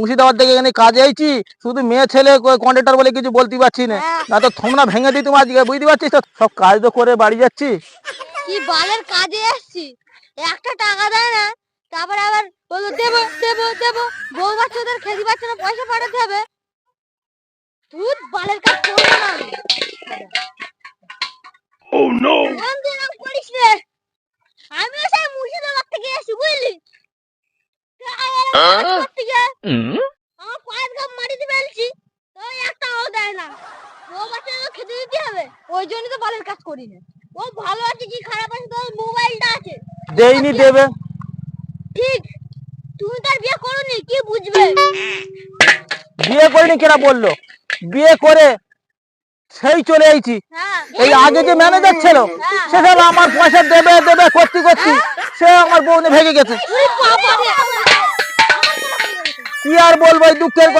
মুর্শিদাবাদ থেকে এখানে কাজে আইছি, শুধু মেয়ে ছেলে কন্ট্রাক্টর বলে কিছু বলতে পারছি না। না তো থমনা ভেঙে দিতাম আজকে, বুঝতে পারছিস তো? সব কাজ তো করে বাড়ি যাচ্ছি। কি বালের কাজে এসছি, একটা টাকা দেয় না, তারপরে আবার বলবো দেবো দেবো দেবো, বউ বাচ্চাদের খেতে পাচ্ছে না, পয়সা পাঠাতে হবে। তুই বালের কাজ করবো না আমি। Oh no! এরকম করিস রে, আমি সেই মুর্শিদাবাদ থেকে এসছি, বুঝলি? আমার পায়ের গাম মাটিতে ফেলছি, তো এক টাকাও দেয় না। বউ বাচ্চাদের খেতে দিতে হবে, ওই জন্য তো বালের কাজ করি না। ও ভালো আছে কি খারাপ আছে, তোর মোবাইলটা আছে। দেইনি দেবে। ঠিক, তুমি তার বিয়ে করোনি, কি বুঝবে? বিয়ে করিনি কেনা বললো, বিয়ে করে সেই চলে আইছি। হ্যাঁ, এই আগে যে ম্যানেজার ছিল সে সব আমার পয়সা দেবে দেবে করতে করতে সে আমার বউ ভেঙে গেছে। ওরে বাবা রে, কি আর বলবো, এই দুঃখের